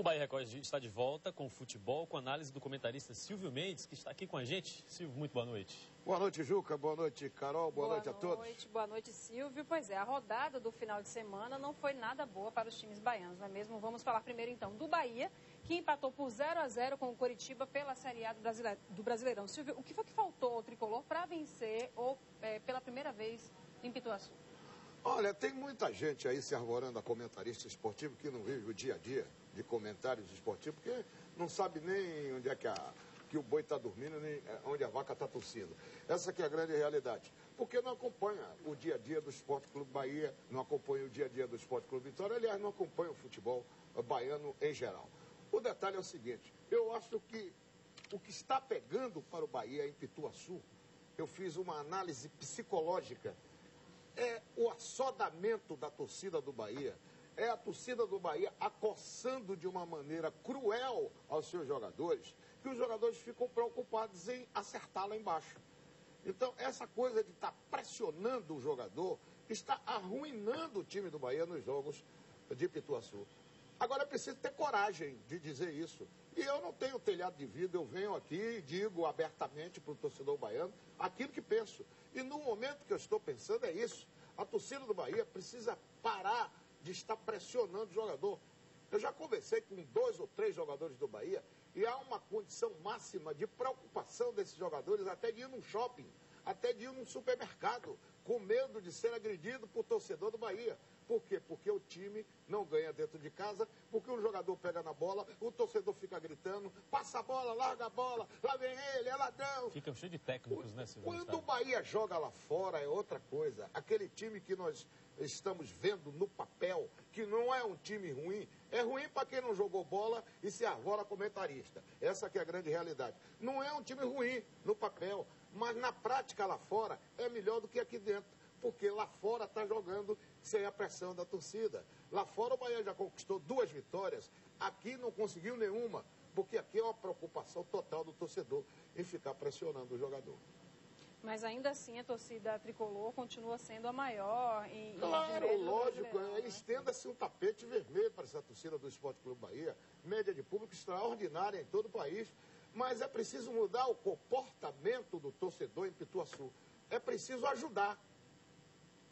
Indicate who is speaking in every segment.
Speaker 1: O Bahia Record está de volta com o futebol, com análise do comentarista Silvio Mendes, que está aqui com a gente. Silvio, muito boa noite.
Speaker 2: Boa noite, Juca. Boa noite, Carol. Boa noite a todos.
Speaker 3: Boa noite, Silvio. Pois é, a rodada do final de semana não foi nada boa para os times baianos, não é mesmo? Vamos falar primeiro, então, do Bahia, que empatou por 0-0 com o Coritiba pela Série A do Brasileirão. Silvio, o que foi que faltou ao tricolor para vencer pela primeira vez em Pituaçu?
Speaker 2: Olha, tem muita gente aí se arvorando a comentarista esportivo que não vive o dia a dia de comentários esportivos, porque não sabe nem onde é que o boi está dormindo, nem onde a vaca está tossindo. Essa que é a grande realidade. Porque não acompanha o dia a dia do Esporte Clube Bahia, não acompanha o dia a dia do Esporte Clube Vitória, aliás, não acompanha o futebol baiano em geral. O detalhe é o seguinte, eu acho que o que está pegando para o Bahia em Pituaçu, eu fiz uma análise psicológica, é o assodamento da torcida do Bahia, é a torcida do Bahia acossando de uma maneira cruel aos seus jogadores, que os jogadores ficam preocupados em acertar lá embaixo. Então, essa coisa de estar pressionando o jogador está arruinando o time do Bahia nos jogos de Pituaçu. Agora, é preciso ter coragem de dizer isso. E eu não tenho telhado de vidro, eu venho aqui e digo abertamente para o torcedor baiano aquilo que penso. E no momento que eu estou pensando é isso. A torcida do Bahia precisa parar de estar pressionando o jogador. Eu já conversei com 2 ou 3 jogadores do Bahia e há uma condição máxima de preocupação desses jogadores até de ir num shopping, até de ir num supermercado, com medo de ser agredido por torcedor do Bahia. Por quê? Porque o time não ganha dentro de casa, porque o jogador pega na bola, o torcedor fica gritando, passa a bola, larga a bola, lá vem ele, é ladrão.
Speaker 1: Fica cheio de técnicos, né, Silvio?
Speaker 2: Quando o Bahia joga lá fora é outra coisa. Aquele time que nós estamos vendo no papel, que não é um time ruim, é ruim para quem não jogou bola e se arvora comentarista. Essa que é a grande realidade. Não é um time ruim no papel, mas na prática lá fora é melhor do que aqui dentro. Porque lá fora está jogando sem a pressão da torcida. Lá fora o Bahia já conquistou 2 vitórias, aqui não conseguiu nenhuma, porque aqui é uma preocupação total do torcedor em ficar pressionando o jogador.
Speaker 3: Mas ainda assim a torcida tricolor continua sendo a maior em
Speaker 2: Claro, lógico,
Speaker 3: né?
Speaker 2: estenda-se um tapete vermelho para essa torcida do Esporte Clube Bahia, média de público extraordinária em todo o país, mas é preciso mudar o comportamento do torcedor em Pituaçu. É preciso ajudar.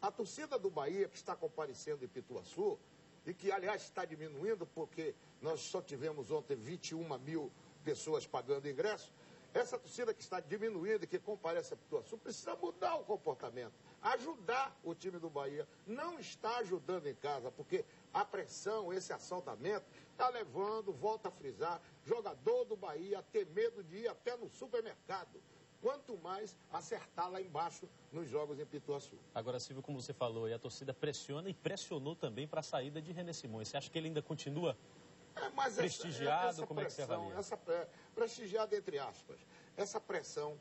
Speaker 2: A torcida do Bahia, que está comparecendo em Pituaçu, e que, aliás, está diminuindo, porque nós só tivemos ontem 21 mil pessoas pagando ingresso, essa torcida que está diminuindo e que comparece a Pituaçu precisa mudar o comportamento, ajudar o time do Bahia. Não está ajudando em casa, porque a pressão, esse assodamento, está levando, volta a frisar, jogador do Bahia a ter medo de ir até no supermercado. Quanto mais acertar lá embaixo nos jogos em Pituaçu.
Speaker 1: Agora, Silvio, como você falou, a torcida pressiona e pressionou também para a saída de René Simões. Você acha que ele ainda continua prestigiado? Como é que você avalia?
Speaker 2: Prestigiado entre aspas. Essa pressão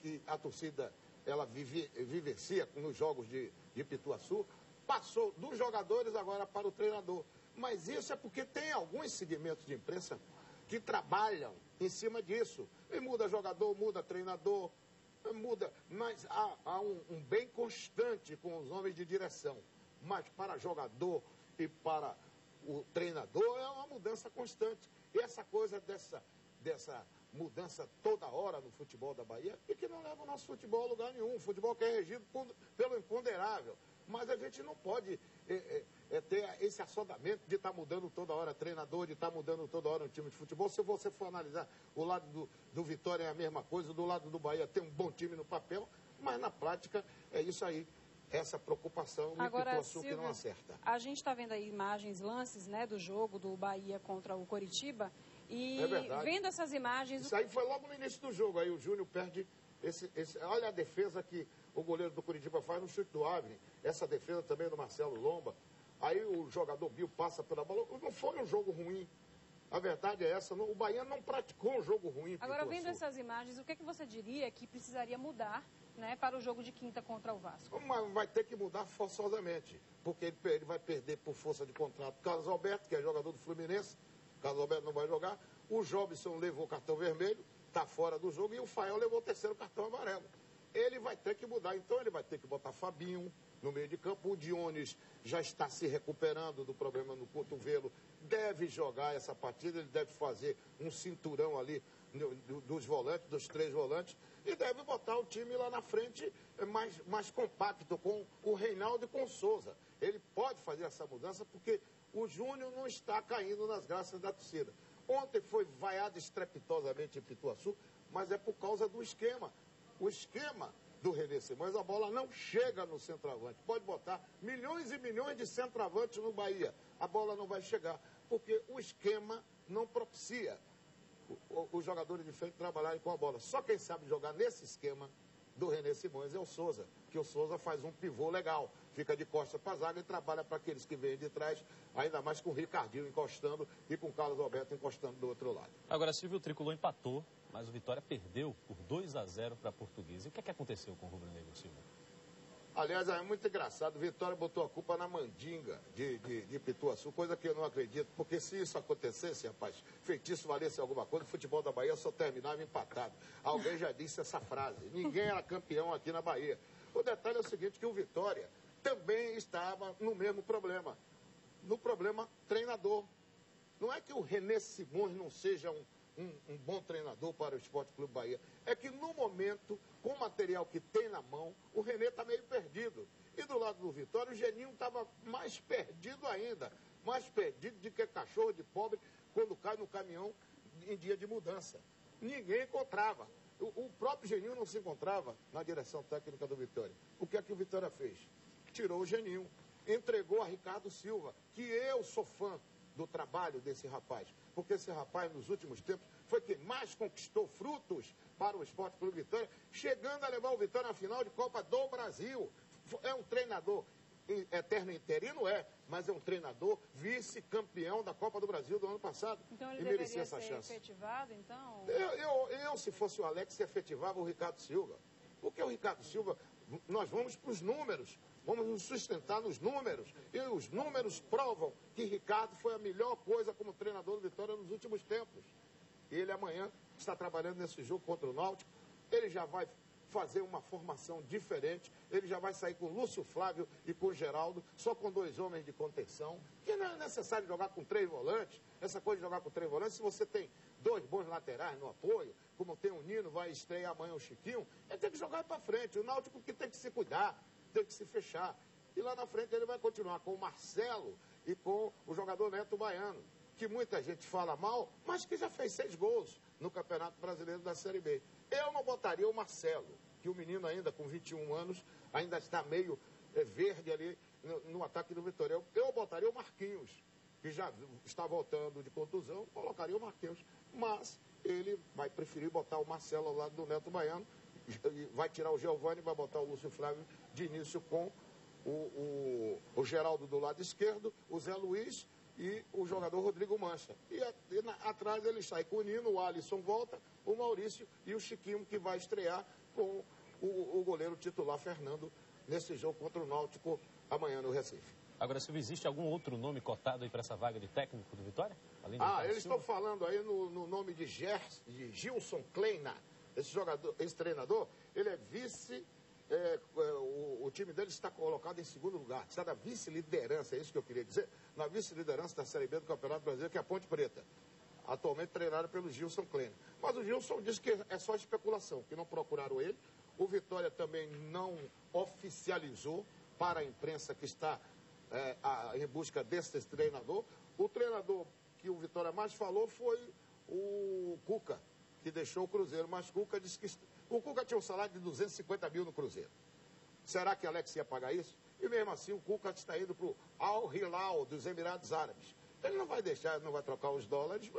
Speaker 2: que a torcida ela vivencia nos jogos de Pituaçu passou dos jogadores agora para o treinador. Mas isso é porque tem alguns segmentos de imprensa que trabalham em cima disso. E muda jogador, muda treinador, muda, mas há um bem constante com os homens de direção. Mas para jogador e para o treinador é uma mudança constante. E essa coisa dessa mudança toda hora no futebol da Bahia e que não leva o nosso futebol a lugar nenhum. O futebol que é regido pelo imponderável. Mas a gente não pode ter esse assodamento de estar mudando toda hora treinador, de estar mudando toda hora um time de futebol. Se você for analisar, o lado do Vitória é a mesma coisa, do lado do Bahia tem um bom time no papel, mas na prática é isso aí. Essa preocupação no Pituaçu que não acerta.
Speaker 3: A gente está vendo aí imagens, lances, né, do jogo do Bahia contra o Coritiba e vendo essas imagens...
Speaker 2: Isso aí foi logo no início do jogo, aí o Júnior perde olha a defesa que o goleiro do Coritiba faz no chute do Avni, essa defesa também do Marcelo Lomba, aí o jogador Bill passa pela bola, não foi um jogo ruim. A verdade é essa, o Bahia não praticou um jogo ruim.
Speaker 3: Agora, vendo essas imagens, o que você diria que precisaria mudar, né, para o jogo de quinta contra o Vasco?
Speaker 2: Mas vai ter que mudar forçosamente, porque ele vai perder por força de contrato o Carlos Alberto, que é jogador do Fluminense, o Carlos Alberto não vai jogar, o Jobson levou cartão vermelho, está fora do jogo, e o Fael levou o terceiro cartão amarelo. Ele vai ter que mudar, então ele vai ter que botar Fabinho, no meio de campo. O Dionis já está se recuperando do problema no cotovelo, deve jogar essa partida, ele deve fazer um cinturão ali dos volantes, dos 3 volantes, e deve botar o time lá na frente mais compacto, com o Reinaldo e com o Souza. Ele pode fazer essa mudança porque o Júnior não está caindo nas graças da torcida. Ontem foi vaiado estrepitosamente em Pituaçu, mas é por causa do esquema. O esquema do René Simões, a bola não chega no centroavante. Pode botar milhões e milhões de centroavantes no Bahia. A bola não vai chegar, porque o esquema não propicia os jogadores de frente trabalharem com a bola. Só quem sabe jogar nesse esquema do René Simões é o Souza, que o Souza faz um pivô legal, fica de costas para a zaga e trabalha para aqueles que vêm de trás, ainda mais com o Ricardinho encostando e com o Carlos Alberto encostando do outro lado.
Speaker 1: Agora, Silvio, o Tricolor empatou, mas o Vitória perdeu por 2-0 para a Portuguesa. E o que é que aconteceu com o Rubro Negro, Silvio?
Speaker 2: Aliás, é muito engraçado, o Vitória botou a culpa na mandinga de Pituaçu, coisa que eu não acredito, porque se isso acontecesse, rapaz, feitiço valesse alguma coisa, o futebol da Bahia só terminava empatado. Alguém já disse essa frase, ninguém era campeão aqui na Bahia. O detalhe é o seguinte, que o Vitória também estava no mesmo problema, no problema treinador. Não é que o René Simões não seja um bom treinador para o Esporte Clube Bahia. É que no momento, com o material que tem na mão, o René está meio perdido. E do lado do Vitória, o Geninho estava mais perdido ainda. Mais perdido do que cachorro de pobre quando cai no caminhão em dia de mudança. Ninguém encontrava. O próprio Geninho não se encontrava na direção técnica do Vitória. O que é que o Vitória fez? Tirou o Geninho. Entregou a Ricardo Silva, que eu sou fã do trabalho desse rapaz, porque esse rapaz, nos últimos tempos, foi quem mais conquistou frutos para o Esporte Clube Vitória, chegando a levar o Vitória na final de Copa do Brasil. É um treinador eterno interino, mas é um treinador vice-campeão da Copa do Brasil do ano passado.
Speaker 3: Então ele
Speaker 2: e
Speaker 3: deveria
Speaker 2: merecia essa
Speaker 3: ser
Speaker 2: chance.
Speaker 3: efetivado, então?
Speaker 2: Eu, se fosse o Alex, efetivava o Ricardo Silva. Porque o Ricardo Silva, nós vamos para os números. Vamos nos sustentar nos números. E os números provam que Ricardo foi a melhor coisa como treinador do Vitória nos últimos tempos. Ele amanhã está trabalhando nesse jogo contra o Náutico. Ele já vai fazer uma formação diferente. Ele já vai sair com o Lúcio Flávio e com o Geraldo, só com 2 homens de contenção. Que não é necessário jogar com 3 volantes. Essa coisa de jogar com 3 volantes, se você tem 2 bons laterais no apoio, como tem o Nino, vai estrear amanhã o Chiquinho, ele tem que jogar para frente. O Náutico que tem que se cuidar, tem que se fechar. E lá na frente ele vai continuar com o Marcelo e com o jogador Neto Baiano, que muita gente fala mal, mas que já fez 6 gols no Campeonato Brasileiro da Série B. Eu não botaria o Marcelo, que o menino ainda com 21 anos, ainda está meio verde ali no ataque do Vitória. Eu botaria o Marquinhos, que já está voltando de contusão, colocaria o Marquinhos. Mas ele vai preferir botar o Marcelo ao lado do Neto Baiano, vai tirar o Giovani, vai botar o Lúcio Flávio de início com o Geraldo do lado esquerdo, o Zé Luiz e o jogador Rodrigo Mancha. E atrás ele sai com o Nino, o Alisson volta, o Maurício e o Chiquinho, que vai estrear com o goleiro titular Fernando nesse jogo contra o Náutico amanhã no Recife.
Speaker 1: Agora, Silvio, existe algum outro nome cotado aí para essa vaga de técnico do Vitória? Além de
Speaker 2: eles estão falando aí no nome de Gilson Kleina. Esse jogador, esse treinador, ele é vice... o time dele está colocado em 2º lugar, está na vice-liderança, é isso que eu queria dizer, na vice-liderança da Série B do Campeonato Brasileiro, que é a Ponte Preta, atualmente treinada pelo Gilson Kleina. Mas o Gilson diz que é só especulação, que não procuraram ele. O Vitória também não oficializou para a imprensa que está em busca desse treinador. O treinador que o Vitória mais falou foi o Cuca, que deixou o Cruzeiro, mas Cuca disse que o Cuca tinha um salário de 250 mil no Cruzeiro. Será que Alex ia pagar isso? E mesmo assim o Cuca está indo para o Al Hilal dos Emirados Árabes. Ele não vai deixar, não vai trocar os dólares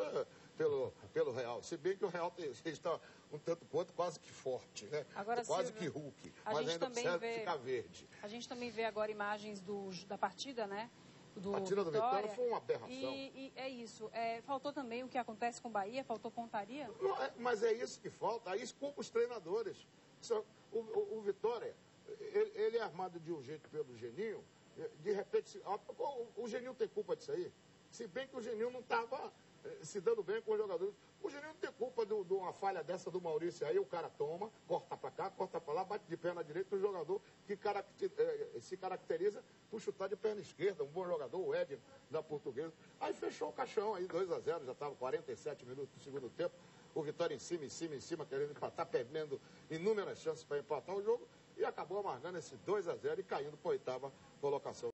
Speaker 2: pelo real. Se bem que o real está um tanto quanto quase que forte, né?
Speaker 3: Agora,
Speaker 2: quase
Speaker 3: Silvio,
Speaker 2: que Hulk, mas ainda precisa ficar verde.
Speaker 3: A gente também vê agora imagens da partida, né?
Speaker 2: A partida do Vitória foi uma aberração.
Speaker 3: E é isso. Faltou também o que acontece com o Bahia? Faltou pontaria?
Speaker 2: Não, mas é isso que falta. Aí culpa os treinadores. O Vitória, ele é armado de um jeito pelo Geninho. De repente, o Geninho tem culpa disso aí. Se bem que o Geninho não estava se dando bem com os jogadores. Juninho não tem culpa de uma falha dessa do Maurício aí, o cara toma, corta pra cá, corta pra lá, bate de perna direita, um jogador que se caracteriza por chutar de perna esquerda, um bom jogador, o Edno, da Portuguesa. Aí fechou o caixão, aí 2-0, já estava 47 minutos do segundo tempo, o Vitória em cima, querendo empatar, perdendo inúmeras chances para empatar o jogo, e acabou amargando esse 2-0 e caindo para a 8ª colocação.